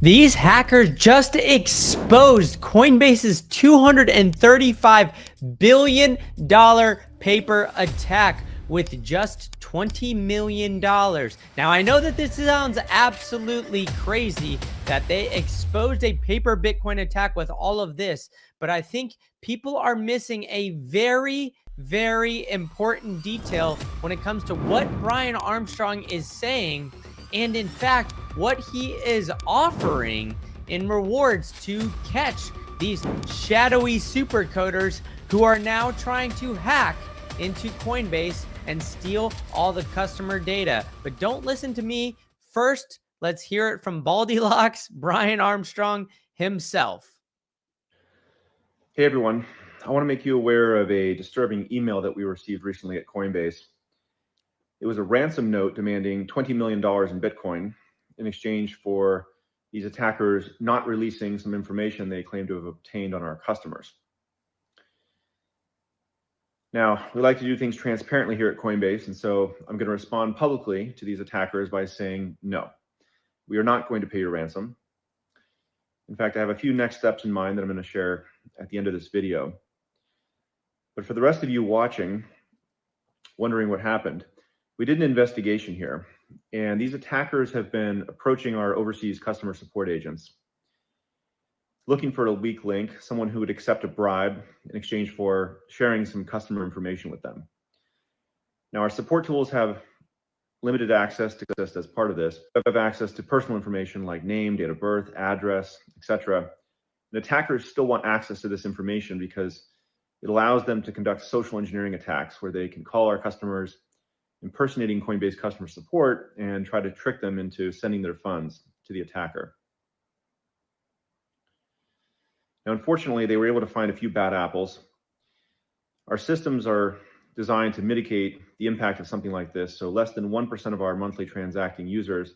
These hackers just exposed Coinbase's $235 billion paper attack with just $20 million. Now, I know that this sounds absolutely crazy that they exposed a paper Bitcoin attack with all of this, but I think people are missing a very important detail when it comes to what Brian Armstrong is saying, and in fact, what he is offering in rewards to catch these shadowy supercoders who are now trying to hack into Coinbase and steal all the customer data. But don't listen to me. First, let's hear it from Baldylocks, Brian Armstrong himself. Hey everyone, I want to make you aware of a disturbing email that we received recently at Coinbase. It was a ransom note demanding $20 million in Bitcoin in exchange for these attackers not releasing some information they claim to have obtained on our customers. Now, we like to do things transparently here at Coinbase, and so I'm going to respond publicly to these attackers by saying, no, we are not going to pay your ransom. In fact, I have a few next steps in mind that I'm going to share at the end of this video. But for the rest of you watching, wondering what happened, we did an investigation here, and these attackers have been approaching our overseas customer support agents, looking for a weak link, someone who would accept a bribe in exchange for sharing some customer information with them. Now, our support tools have limited access to this as part of this. We have access to personal information like name, date of birth, address, etc. And attackers still want access to this information because it allows them to conduct social engineering attacks where they can call our customers, impersonating Coinbase customer support, and try to trick them into sending their funds to the attacker. Now, unfortunately, they were able to find a few bad apples. Our systems are designed to mitigate the impact of something like this, so less than 1% of our monthly transacting users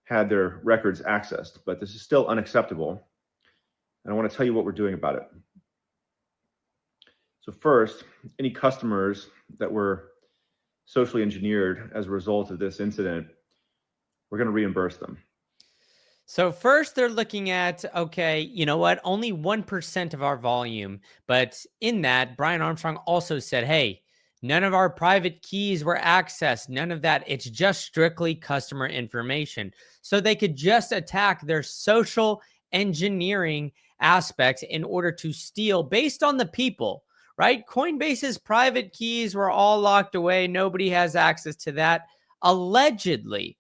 had their records accessed, but this is still unacceptable, and I want to tell you what we're doing about it. So first, any customers that were socially engineered as a result of this incident, we're going to reimburse them. So first they're looking at, okay, you know what, only 1% of our volume. But in that, Brian Armstrong also said, hey, none of our private keys were accessed. None of that. It's just strictly customer information. So they could just attack their social engineering aspects in order to steal based on the people, right? Coinbase's private keys were all locked away. Nobody has access to that. Allegedly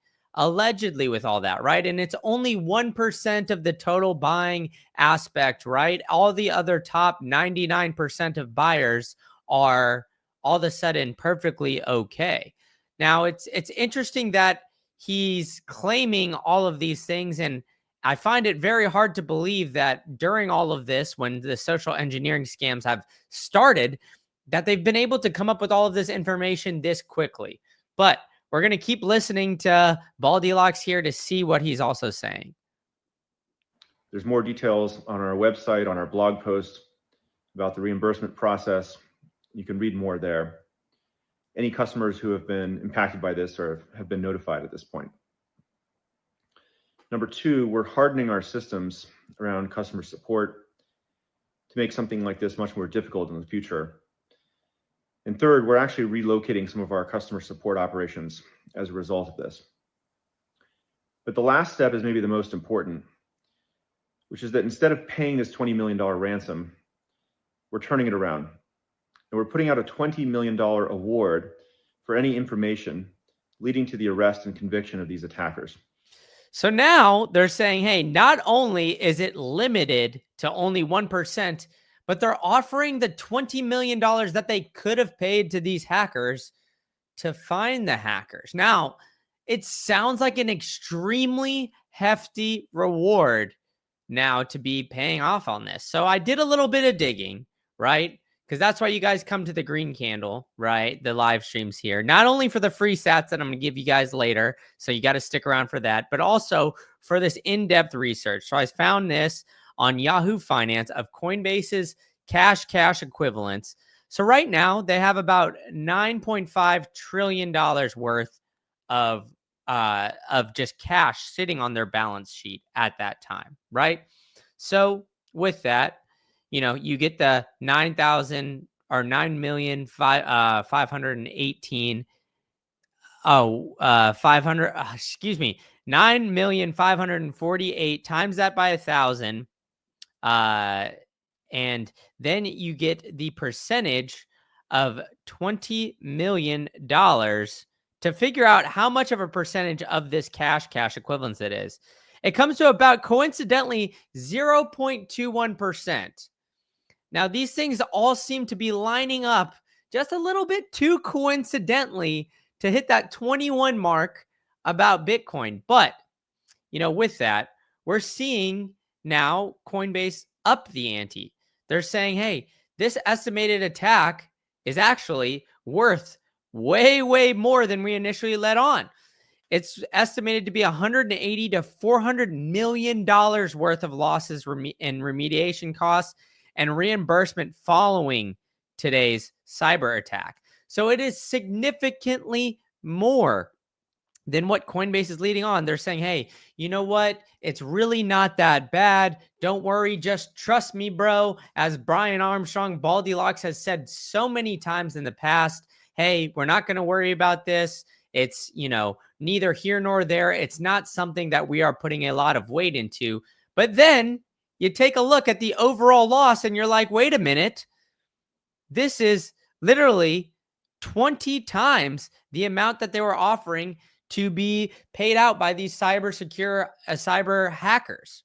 with all that, right? And it's only 1% of the total buying aspect, right? All the other top 99% of buyers are all of a sudden perfectly okay. Now, it's interesting that he's claiming all of these things, and I find it very hard to believe that during all of this, when the social engineering scams have started, that they've been able to come up with all of this information this quickly. But we're going to keep listening to Baldylocks here to see what he's also saying. There's more details on our website, on our blog post about the reimbursement process. You can read more there. Any customers who have been impacted by this or have been notified at this point. Number two, we're hardening our systems around customer support to make something like this much more difficult in the future. And third, we're actually relocating some of our customer support operations as a result of this. But the last step is maybe the most important, which is that instead of paying this $20 million ransom, we're turning it around. And we're putting out a $20 million award for any information leading to the arrest and conviction of these attackers. So now they're saying, hey, not only is it limited to only 1%, but they're offering the $20 million that they could have paid to these hackers to find the hackers. Now, it sounds like an extremely hefty reward now to be paying off on this. So I did a little bit of digging, right? Because that's why you guys come to the Green Candle, right? The live streams here, not only for the free sats that I'm going to give you guys later. So you got to stick around for that, but also for this in-depth research. So I found this on Yahoo Finance of Coinbase's cash equivalents. So right now they have about $9.5 trillion worth of of just cash sitting on their balance sheet at that time, right? So with that, you get the 9,000 or 9,518. 500. Excuse me, 9,548 times that by 1,000. And then you get the percentage of $20 million to figure out how much of a percentage of this cash equivalence it is. It comes to about, coincidentally, 0.21%. Now, these things all seem to be lining up just a little bit too coincidentally to hit that 21 mark about Bitcoin. But, with that, we're seeing now Coinbase up the ante. They're saying, hey, this estimated attack is actually worth way, way more than we initially let on. It's estimated to be $180 to $400 million worth of losses in remediation costs and reimbursement following today's cyber attack. So it is significantly more than what Coinbase is leading on. They're saying, hey, you know what? It's really not that bad. Don't worry. Just trust me, bro. As Brian Armstrong, Baldilocks, has said so many times in the past, hey, we're not going to worry about this. It's, neither here nor there. It's not something that we are putting a lot of weight into. But then you take a look at the overall loss and you're like, wait a minute. This is literally 20 times the amount that they were offering to be paid out by these cyber hackers,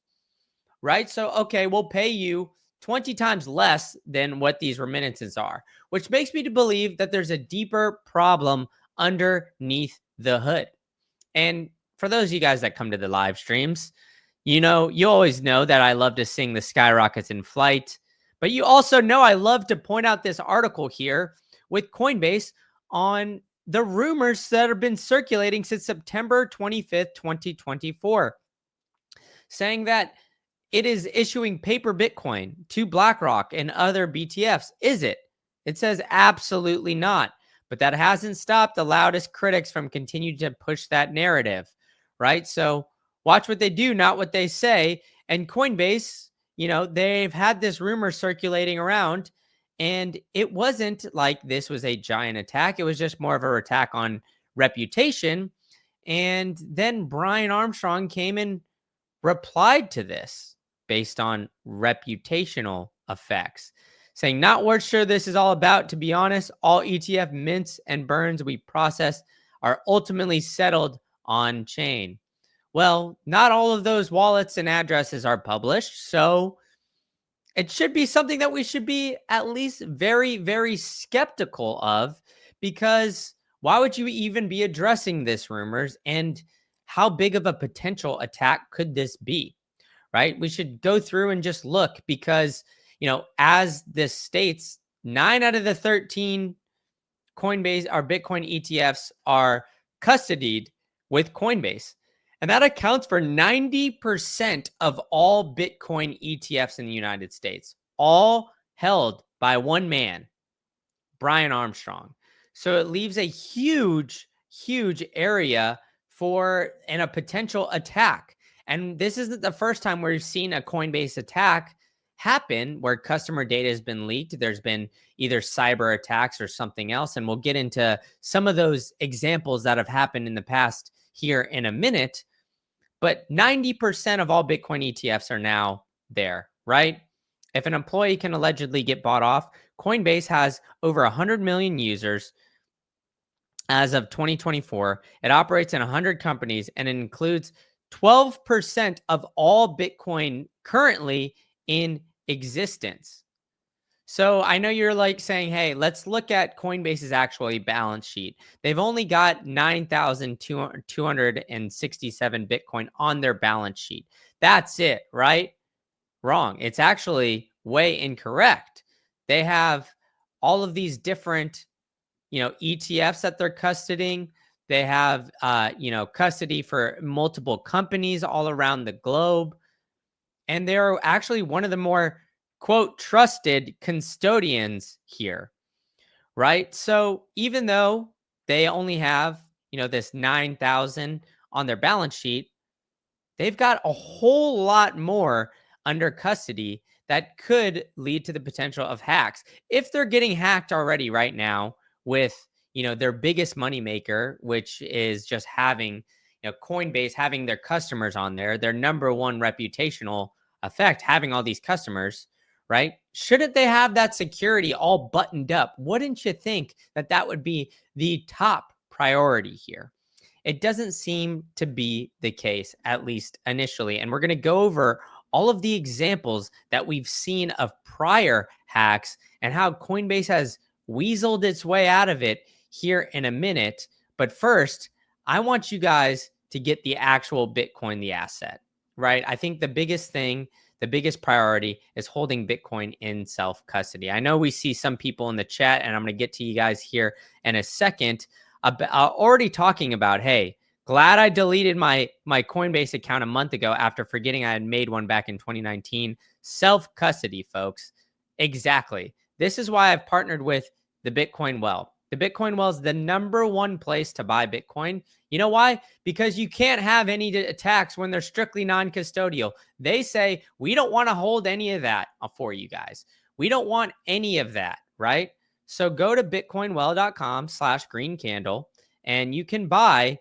right? So, okay, we'll pay you 20 times less than what these remittances are, which makes me to believe that there's a deeper problem underneath the hood. And for those of you guys that come to the live streams, you always know that I love to sing the skyrockets in flight, but you also know I love to point out this article here with Coinbase on the rumors that have been circulating since September 25th, 2024, saying that it is issuing paper Bitcoin to BlackRock and other BTFs. Is it? It says absolutely not. But that hasn't stopped the loudest critics from continuing to push that narrative, right? So watch what they do, not what they say. And Coinbase, they've had this rumor circulating around, and it wasn't like this was a giant attack. It was just more of an attack on reputation. And then Brian Armstrong came and replied to this based on reputational effects, saying, not sure this is all about. To be honest, all ETF mints and burns we process are ultimately settled on chain. Well, not all of those wallets and addresses are published, so it should be something that we should be at least very, very skeptical of, because why would you even be addressing this rumors, and how big of a potential attack could this be, right? We should go through and just look, because, as this states, 9 out of the 13 Coinbase or Bitcoin ETFs are custodied with Coinbase. And that accounts for 90% of all Bitcoin ETFs in the United States, all held by one man, Brian Armstrong. So it leaves a huge, huge area for a potential attack. And this isn't the first time we've seen a Coinbase attack happen where customer data has been leaked. There's been either cyber attacks or something else. And we'll get into some of those examples that have happened in the past here in a minute. But 90% of all Bitcoin ETFs are now there, right? If an employee can allegedly get bought off, Coinbase has over 100 million users as of 2024. It operates in 100 companies, and it includes 12% of all Bitcoin currently in existence. So I know you're like saying, hey, let's look at Coinbase's actual balance sheet. They've only got 9,267 Bitcoin on their balance sheet. That's it, right? Wrong. It's actually way incorrect. They have all of these different, ETFs that they're custodying. They have, custody for multiple companies all around the globe. And they're actually one of the more, quote, trusted custodians here, right? So even though they only have, this 9,000 on their balance sheet, they've got a whole lot more under custody that could lead to the potential of hacks. If they're getting hacked already right now with, their biggest moneymaker, which is just having, Coinbase having their customers on there, their number one reputational effect, having all these customers, right? Shouldn't they have that security all buttoned up? Wouldn't you think that that would be the top priority here? It doesn't seem to be the case, at least initially. And we're going to go over all of the examples that we've seen of prior hacks and how Coinbase has weaseled its way out of it here in a minute. But first, I want you guys to get the actual Bitcoin, the asset, right? I think the biggest thing, the biggest priority is holding Bitcoin in self-custody. I know we see some people in the chat, and I'm going to get to you guys here in a second, already talking about, hey, glad I deleted my Coinbase account a month ago after forgetting I had made one back in 2019. Self-custody, folks. Exactly. This is why I've partnered with the Bitcoin Well. The Bitcoin Well is the number one place to buy Bitcoin. You know why? Because you can't have any attacks when they're strictly non-custodial. They say, we don't want to hold any of that for you guys. We don't want any of that, right? So go to bitcoinwell.com/green-candle and you can buy,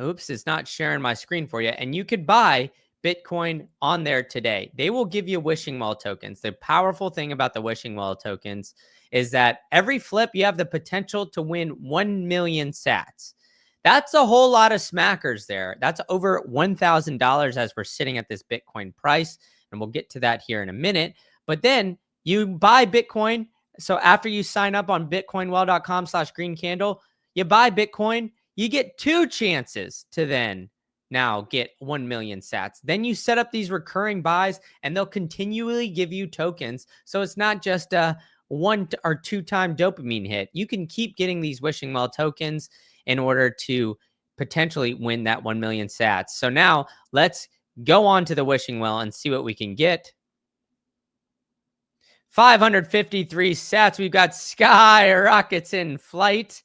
oops, it's not sharing my screen for you. And you could buy Bitcoin on there today. They will give you wishing well tokens. The powerful thing about the wishing well tokens is that every flip, you have the potential to win 1 million sats. That's a whole lot of smackers there. That's over $1,000 as we're sitting at this Bitcoin price. And we'll get to that here in a minute. But then you buy Bitcoin. So after you sign up on bitcoinwell.com/green-candle, you buy Bitcoin, you get 2 chances to then now get 1 million sats. Then you set up these recurring buys and they'll continually give you tokens. So it's not just a 1 or 2 time dopamine hit. You can keep getting these wishing well tokens in order to potentially win that 1 million sats. So now let's go on to the wishing well and see what we can get. 553 sats. We've got sky rockets in flight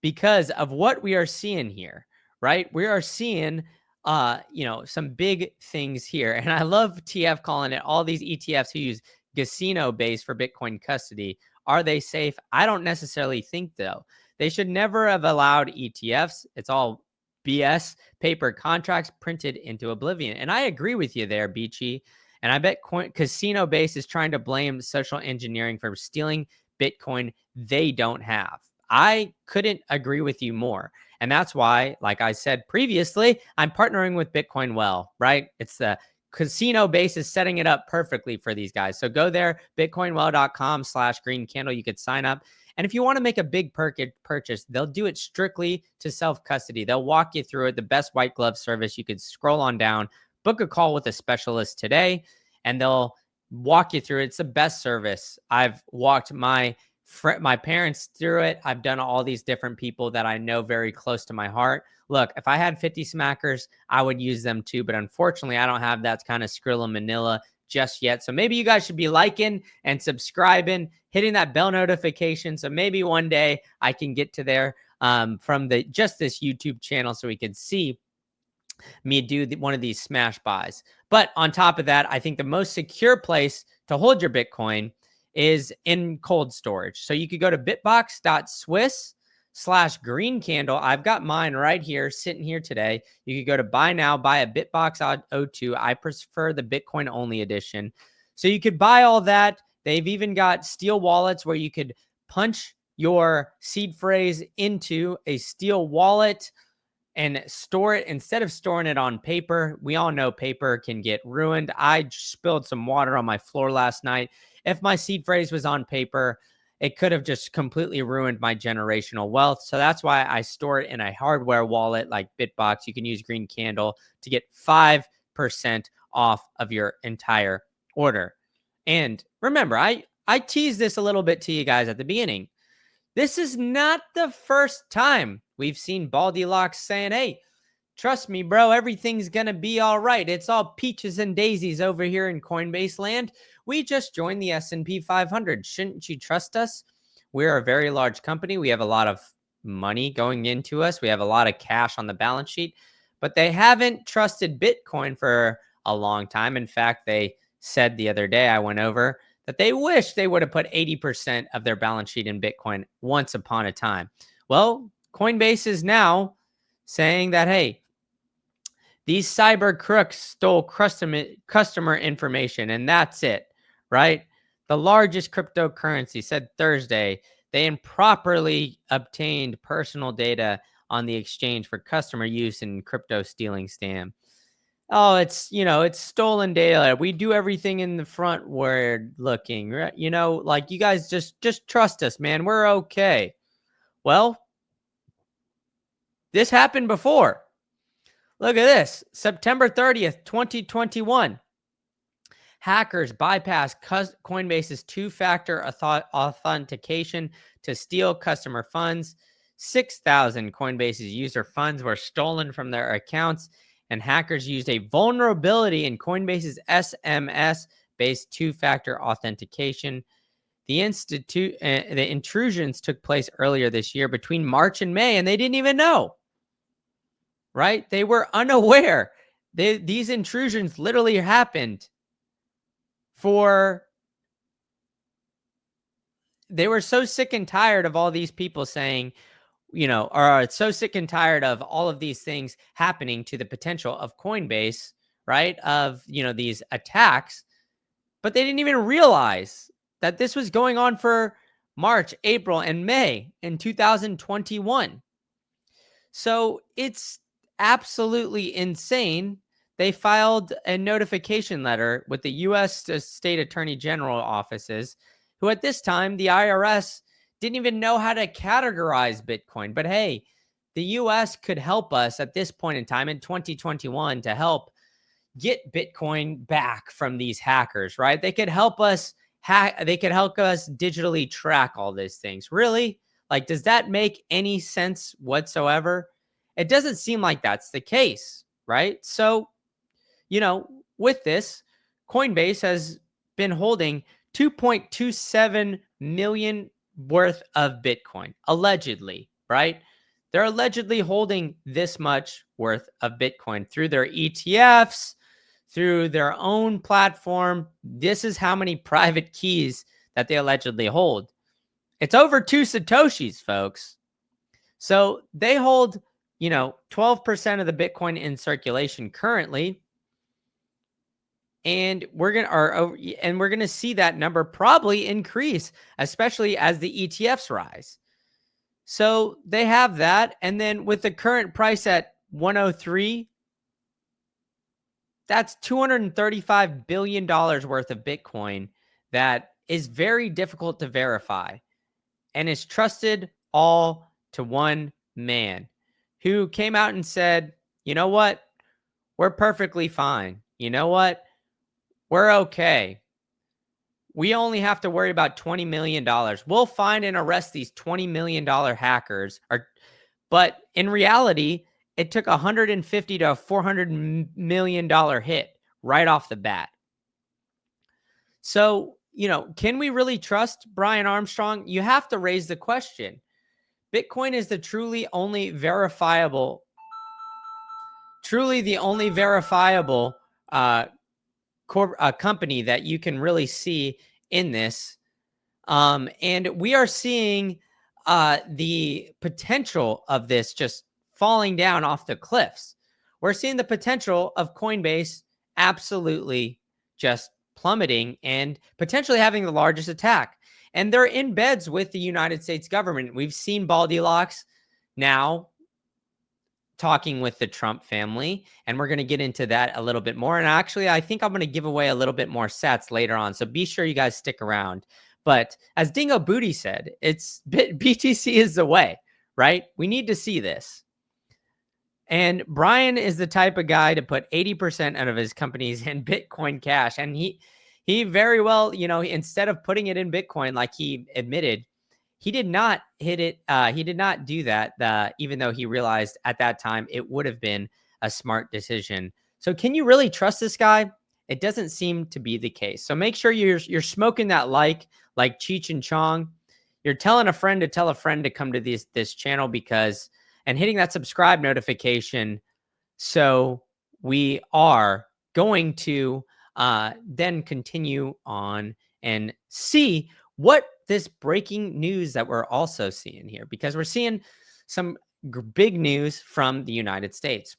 because of what we are seeing here, right? We are seeing, some big things here. And I love TF calling it all these ETFs who use casino base for Bitcoin custody. Are they safe? I don't necessarily think, though. They should never have allowed ETFs. It's all BS, paper contracts printed into oblivion. And I agree with you there, Beachy. And I bet Casino Base is trying to blame social engineering for stealing Bitcoin they don't have. I couldn't agree with you more. And that's why, like I said previously, I'm partnering with Bitcoin Well, right? It's the Casino Base is setting it up perfectly for these guys. So go there, bitcoinwell.com/green-candle. You could sign up. And if you want to make a big purchase, they'll do it strictly to self-custody. They'll walk you through it, the best white glove service. You could scroll on down, book a call with a specialist today, and they'll walk you through it. It's the best service. I've walked my parents through it. I've done all these different people that I know very close to my heart. Look, if I had 50 smackers, I would use them too. But unfortunately, I don't have that kind of Skrilla Manila just yet. So maybe you guys should be liking and subscribing, hitting that bell notification. So maybe one day I can get to there from just this YouTube channel so we can see me do one of these smash buys. But on top of that, I think the most secure place to hold your Bitcoin is in cold storage. So you could go to bitbox.swiss/green-candle. I've got mine right here, sitting here today. You could go to buy now, buy a Bitbox 02. I prefer the Bitcoin only edition. So you could buy all that. They've even got steel wallets where you could punch your seed phrase into a steel wallet and store it instead of storing it on paper. We all know paper can get ruined. I spilled some water on my floor last night. If my seed phrase was on paper, it could have just completely ruined my generational wealth. So that's why I store it in a hardware wallet like Bitbox. You can use Green Candle to get 5% off of your entire order. And remember, I teased this a little bit to you guys at the beginning. This is not the first time we've seen Baldilocks saying, hey, trust me, bro, everything's going to be all right. It's all peaches and daisies over here in Coinbase land. We just joined the S&P 500. Shouldn't you trust us? We're a very large company. We have a lot of money going into us. We have a lot of cash on the balance sheet, but they haven't trusted Bitcoin for a long time. In fact, they said the other day I went over that they wish they would have put 80% of their balance sheet in Bitcoin once upon a time. Well, Coinbase is now saying that, hey, these cyber crooks stole customer information, and that's it, right? The largest cryptocurrency said Thursday they improperly obtained personal data on the exchange for customer use in crypto stealing scam. Oh, it's stolen data. We do everything in the front word looking, right? Like you guys just trust us, man. We're okay. Well, this happened before. Look at this. September 30th, 2021. Hackers bypassed Coinbase's two-factor authentication to steal customer funds. 6,000 Coinbase's user funds were stolen from their accounts, and hackers used a vulnerability in Coinbase's SMS-based two-factor authentication. The intrusions took place earlier this year between March and May, and they didn't even know. Right? They were unaware. These intrusions literally happened they were so sick and tired of all these people saying, or so sick and tired of all of these things happening to the potential of Coinbase, right? Of, these attacks, but they didn't even realize that this was going on for March, April, and May in 2021. So it's absolutely insane. They filed a notification letter with the U.S. State Attorney General offices, who at this time, the IRS didn't even know how to categorize Bitcoin. But hey, the U.S. could help us at this point in time in 2021 to help get Bitcoin back from these hackers, right? They could help us digitally track all these things. Really? Like, does that make any sense whatsoever? It doesn't seem like that's the case, right? So, with this, Coinbase has been holding 2.27 million worth of Bitcoin, allegedly, right? They're allegedly holding this much worth of Bitcoin through their ETFs, through their own platform. This is how many private keys that they allegedly hold. It's over 2 Satoshis, folks. So they hold, 12% of the Bitcoin in circulation currently. And we're going to see that number probably increase, especially as the ETFs rise. So they have that. And then with the current price at 103, that's $235 billion worth of Bitcoin that is very difficult to verify and is trusted all to one man who came out and said, you know what? We're perfectly fine. You know what? We're okay. We only have to worry about $20 million. We'll find and arrest these $20 million hackers. But in reality, it took $150 to $400 million hit right off the bat. So, can we really trust Brian Armstrong? You have to raise the question. Bitcoin is the truly the only verifiable company that you can really see in this. And we are seeing the potential of this just falling down off the cliffs. We're seeing the potential of Coinbase absolutely just plummeting and potentially having the largest attack. And they're in beds with the United States government. We've seen Baldilocks now talking with the Trump family, and we're going to get into that a little bit more. And actually, I think I'm going to give away a little bit more sats later on, so be sure you guys stick around. But as Dingo Booty said, BTC is the way, right? We need to see this. And Brian is the type of guy to put 80% out of his companies in Bitcoin Cash. And he very well, instead of putting it in Bitcoin, like he admitted, he did not hit it. He did not do that, even though he realized at that time it would have been a smart decision. So can you really trust this guy? It doesn't seem to be the case. So make sure you're smoking that like Cheech and Chong. you're telling a friend to tell a friend to come to this channel and hitting that subscribe notification. So we are going to then continue on and see what this breaking news that we're also seeing here, because we're seeing some big news from the United States.